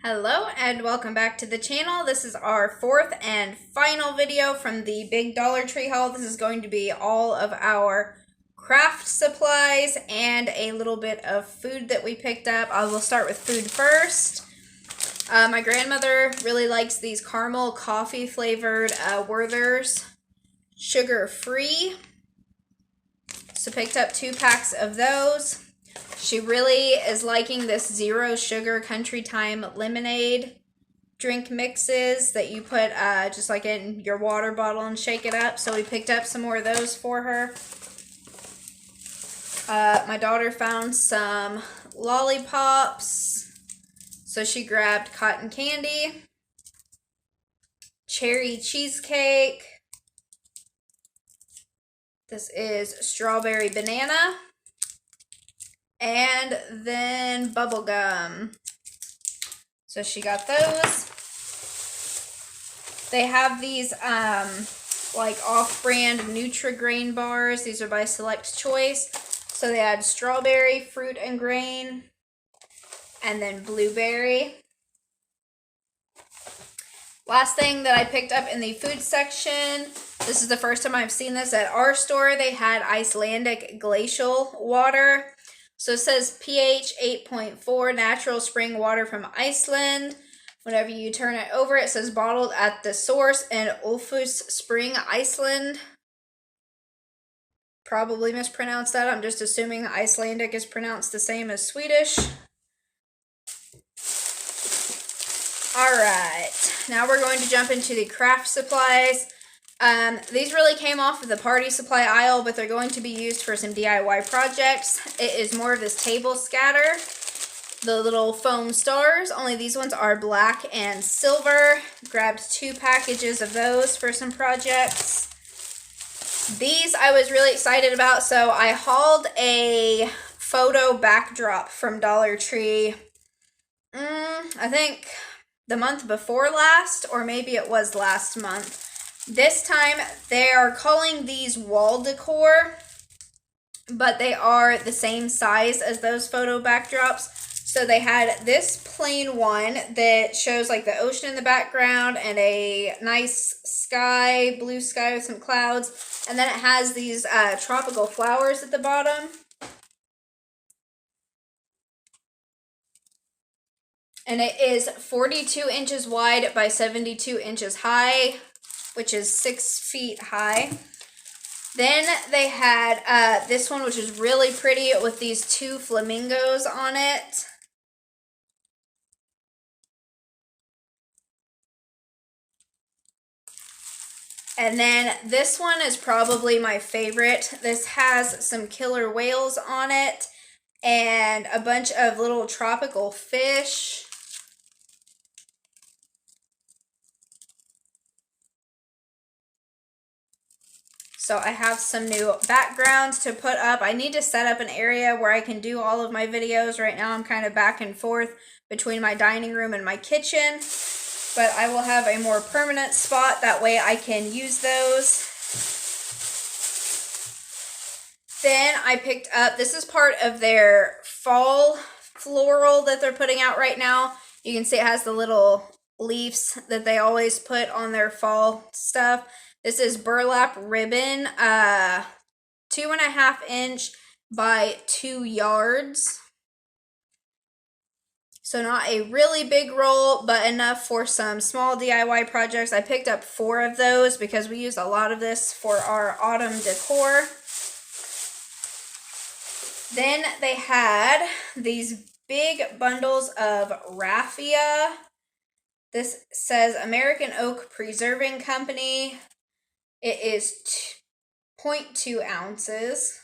Hello and welcome back to the channel. This is our fourth and final video from the big Dollar Tree haul. This is going to be all of our craft supplies and a little bit of food that we picked up. I will start with food first. My grandmother really likes these caramel coffee flavored Werther's sugar free. So picked up 2 packs of those. She really is liking this zero sugar country time lemonade drink mixes that you put just like in your water bottle and shake it up. So we picked up some more of those for her. My daughter found some lollipops. So she grabbed cotton candy, cherry cheesecake. This is strawberry banana. And then bubble gum. So she got those. They have these like off-brand Nutri-Grain bars. These are by Select Choice. So they had strawberry, fruit and grain, and then blueberry. Last thing that I picked up in the food section. This is the first time I've seen this at our store. They had Icelandic glacial water. So it says pH 8.4, natural spring water from Iceland. Whenever you turn it over, it says bottled at the source in Ulfus Spring, Iceland. Probably mispronounced that. I'm just assuming Icelandic is pronounced the same as Swedish. Alright, now we're going to jump into the craft supplies. These really came off of the party supply aisle, but they're going to be used for some DIY projects. It is more of this table scatter, the little foam stars, only these ones are black and silver. Grabbed 2 packages of those for some projects. These I was really excited about, so I hauled a photo backdrop from Dollar Tree, I think the month before last, or maybe it was last month. This time, they are calling these wall decor, but they are the same size as those photo backdrops. So they had this plain one that shows like the ocean in the background and a nice sky, blue sky with some clouds. And then it has these tropical flowers at the bottom. And it is 42 inches wide by 72 inches high, which is 6 feet high. Then they had this one, which is really pretty with these 2 flamingos on it. And then this one is probably my favorite. This has some killer whales on it and a bunch of little tropical fish. So I have some new backgrounds to put up. I need to set up an area where I can do all of my videos. Right now I'm kind of back and forth between my dining room and my kitchen. But I will have a more permanent spot. That way I can use those. Then I picked up, this is part of their fall floral that they're putting out right now. You can see it has the little leaves that they always put on their fall stuff. This is burlap ribbon, 2.5 inch by 2 yards. So not a really big roll, but enough for some small DIY projects. I picked up 4 of those because we used a lot of this for our autumn decor. Then they had these big bundles of raffia. This says American Oak Preserving Company. It is 0.2 ounces.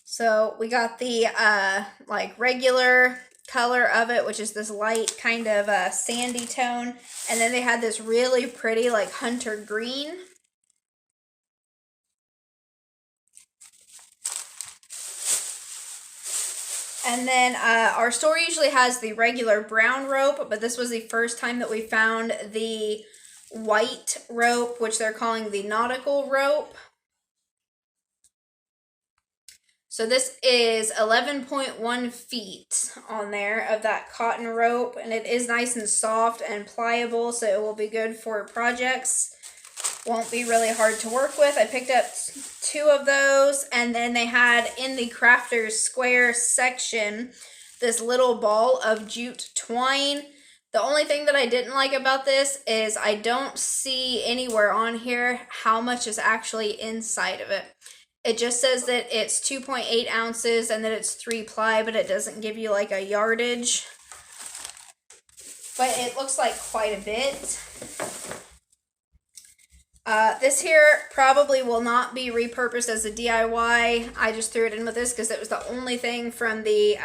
So we got the like regular color of it, which is this light kind of sandy tone. And then they had this really pretty like hunter green. And then our store usually has the regular brown rope, but this was the first time that we found the white rope, which they're calling the nautical rope. So this is 11.1 feet on there of that cotton rope, and it is nice and soft and pliable, so it will be good for projects. Won't be really hard to work with. I picked up 2 of those, and then they had in the crafters square section this little ball of jute twine. The only thing that I didn't like about this is I don't see anywhere on here how much is actually inside of it. It just says that it's 2.8 ounces and that it's 3 ply, but it doesn't give you like a yardage. But it looks like quite a bit. This here probably will not be repurposed as a DIY. I just threw it in with this because it was the only thing from the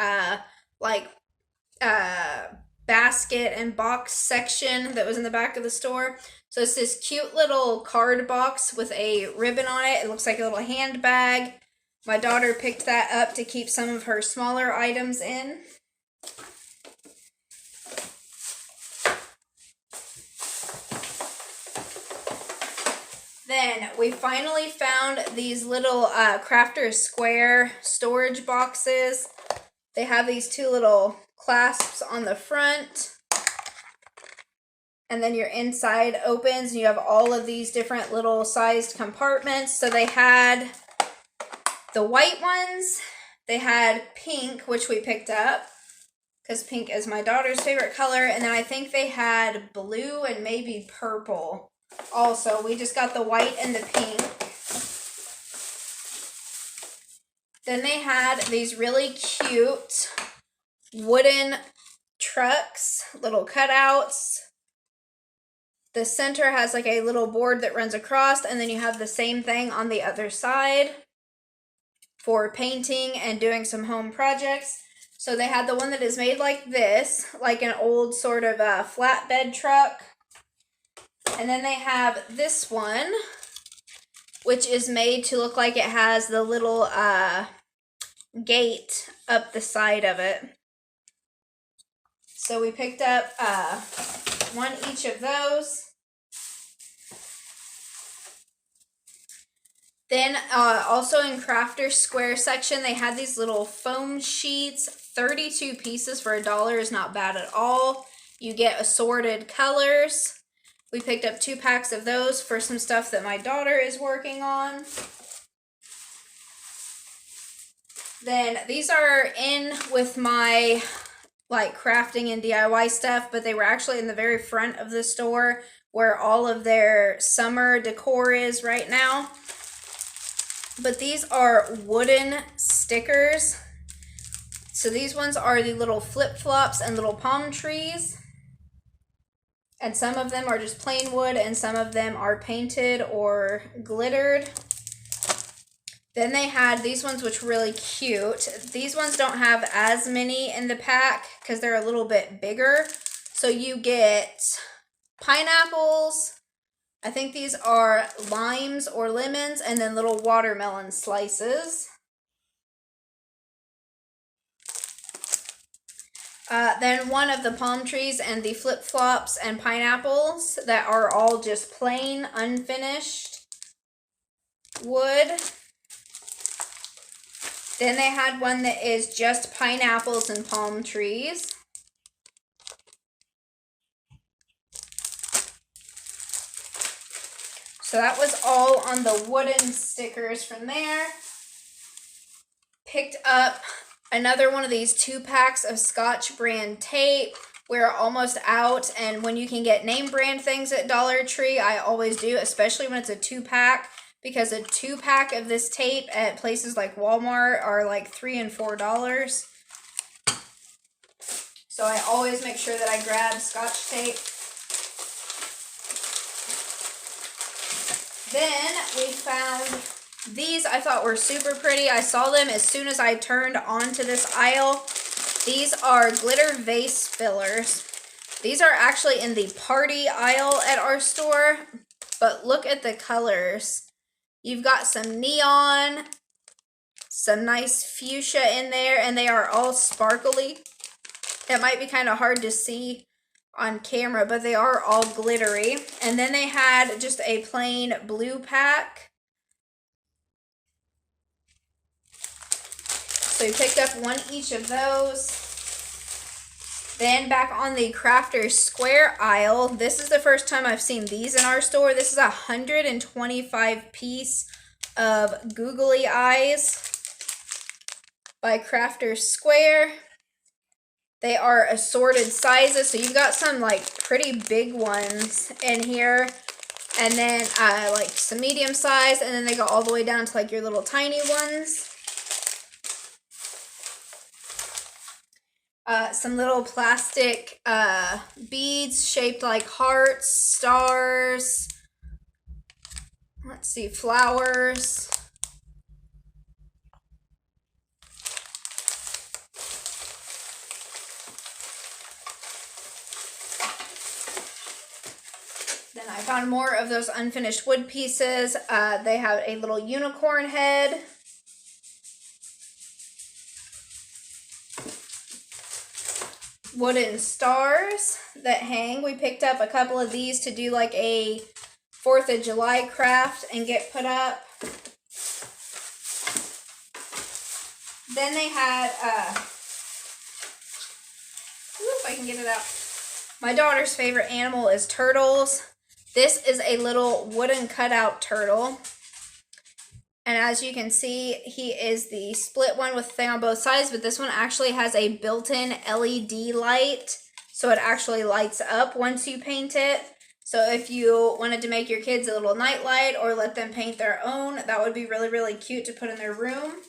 basket and box section that was in the back of the store. So it's this cute little card box with a ribbon on it. It looks like a little handbag. My daughter picked that up to keep some of her smaller items in. Then we finally found these little Crafter Square storage boxes. They have these 2 little clasps on the front. And then your inside opens and you have all of these different little sized compartments. So they had the white ones, they had pink, which we picked up because pink is my daughter's favorite color. And then I think they had blue and maybe purple also. We just got the white and the pink. Then they had these really cute wooden trucks, little cutouts. The center has like a little board that runs across, and then you have the same thing on the other side for painting and doing some home projects. So they had the one that is made like this, like an old sort of flatbed truck. And then they have this one, which is made to look like it has the little gate up the side of it. So we picked up 1 each of those. Then also in Crafter Square section, they had these little foam sheets. 32 pieces for $1 is not bad at all. You get assorted colors. We picked up 2 packs of those for some stuff that my daughter is working on. Then these are in with my like crafting and DIY stuff, but they were actually in the very front of the store where all of their summer decor is right now. But these are wooden stickers. So these ones are the little flip-flops and little palm trees. And some of them are just plain wood and some of them are painted or glittered. Then they had these ones, which were really cute. These ones don't have as many in the pack because they're a little bit bigger. So you get pineapples, I think these are limes or lemons, and then little watermelon slices. Then one of the palm trees and the flip-flops and pineapples that are all just plain, unfinished wood. Then they had one that is just pineapples and palm trees. So that was all on the wooden stickers from there. Picked up another one of these 2 packs of Scotch brand tape. We're almost out, and when you can get name brand things at Dollar Tree, I always do, especially when it's a 2-pack, because a 2-pack of this tape at places like Walmart are like $3 and $4. So I always make sure that I grab Scotch tape. Then we found these. I thought were super pretty. I saw them as soon as I turned onto this aisle. These are glitter vase fillers. These are actually in the party aisle at our store, but look at the colors. You've got some neon, some nice fuchsia in there, and they are all sparkly. It might be kind of hard to see on camera, but they are all glittery. And then they had just a plain blue pack. So we picked up one each of those. Then back on the Crafter's Square aisle, this is the first time I've seen these in our store. This is a 125 piece of Googly Eyes by Crafter's Square. They are assorted sizes, so you've got some like pretty big ones in here, and then like some medium size, and then they go all the way down to like your little tiny ones. Some little plastic beads shaped like hearts, stars, let's see, flowers. Then I found more of those unfinished wood pieces. They have a little unicorn head. Wooden stars that hang. We picked up a couple of these to do like a 4th of July craft and get put up. Then they had, if I can get it out. My daughter's favorite animal is turtles. This is a little wooden cutout turtle. And as you can see, he is the split one with a thing on both sides, but this one actually has a built-in LED light, so it actually lights up once you paint it. So if you wanted to make your kids a little night light or let them paint their own, that would be really, really cute to put in their room.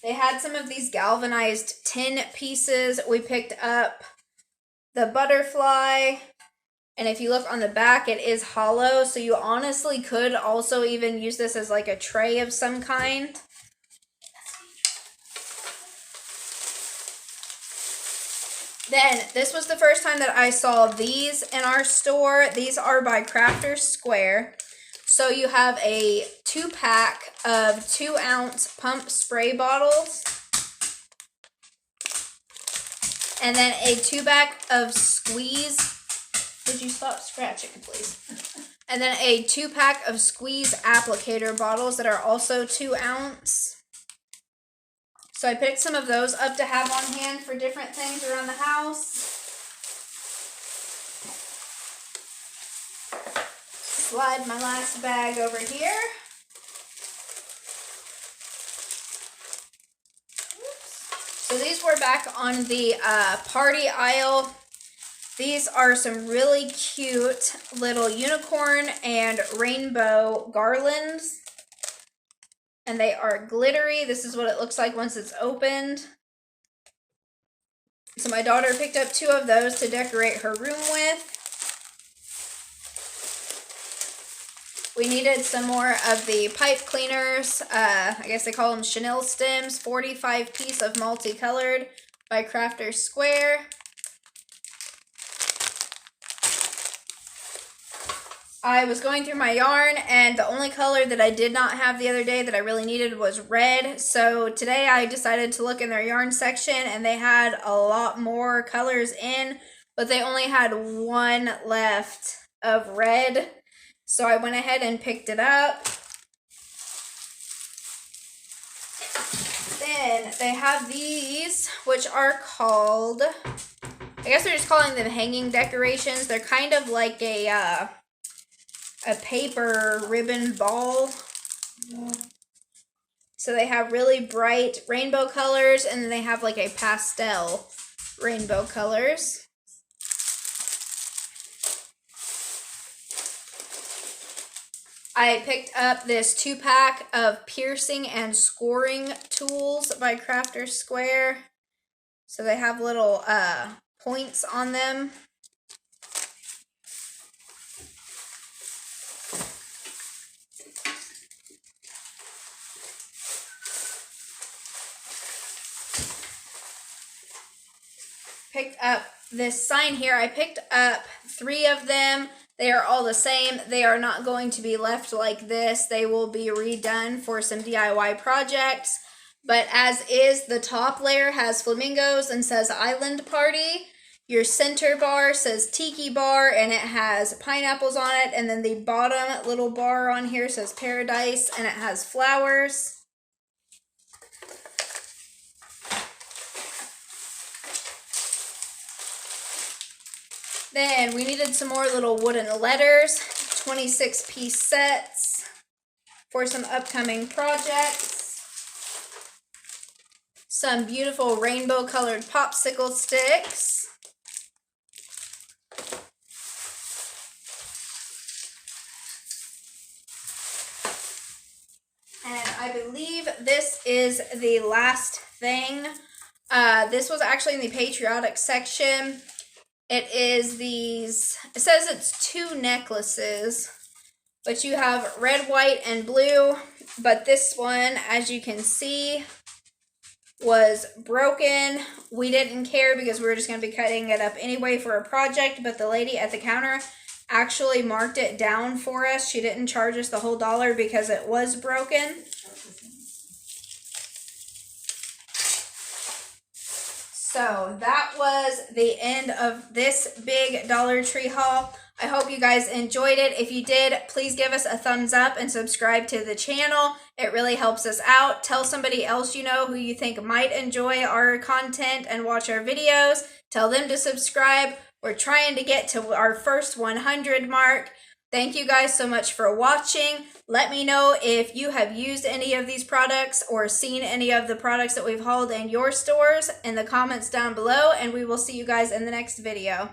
They had some of these galvanized tin pieces. We picked up the butterfly. And if you look on the back, it is hollow, so you honestly could also even use this as like a tray of some kind. Then, this was the first time that I saw these in our store. These are by Crafter's Square. So you have a 2-pack of 2-ounce pump spray bottles. And then a 2-pack of squeeze. Would you stop scratching, please? And then a 2-pack of squeeze applicator bottles that are also 2-ounce. So I picked some of those up to have on hand for different things around the house. Slide my last bag over here. Oops. So these were back on the party aisle. These are some really cute little unicorn and rainbow garlands. And they are glittery. This is what it looks like once it's opened. So my daughter picked up 2 of those to decorate her room with. We needed some more of the pipe cleaners. I guess they call them chenille stems. 45 piece of multicolored by Crafter's Square. I was going through my yarn, and the only color that I did not have the other day that I really needed was red. So today I decided to look in their yarn section, and they had a lot more colors in, but they only had 1 left of red. So I went ahead and picked it up. Then they have these, which are called, I guess they're just calling them hanging decorations. They're kind of like a paper ribbon ball. So they have really bright rainbow colors, and then they have like a pastel rainbow colors. I picked up this 2-pack of piercing and scoring tools by Crafter's Square. So they have little points on them. Picked up this sign here. I picked up 3 of them. They are all the same. They are not going to be left like this. They will be redone for some DIY projects. But as is, the top layer has flamingos and says Island Party. Your center bar says Tiki Bar, and it has pineapples on it. And then the bottom little bar on here says Paradise, and it has flowers. Then we needed some more little wooden letters, 26-piece sets for some upcoming projects. Some beautiful rainbow colored popsicle sticks. And I believe this is the last thing. This was actually in the patriotic section. It is these, it says it's 2 necklaces, but you have red, white, and blue. But this one, as you can see, was broken. We didn't care because we were just going to be cutting it up anyway for a project, but the lady at the counter actually marked it down for us. She didn't charge us the whole $1 because it was broken. So that was the end of this big Dollar Tree haul. I hope you guys enjoyed it. If you did, please give us a thumbs up and subscribe to the channel. It really helps us out. Tell somebody else you know who you think might enjoy our content and watch our videos. Tell them to subscribe. We're trying to get to our first 100 mark. Thank you guys so much for watching. Let me know if you have used any of these products or seen any of the products that we've hauled in your stores in the comments down below, and we will see you guys in the next video.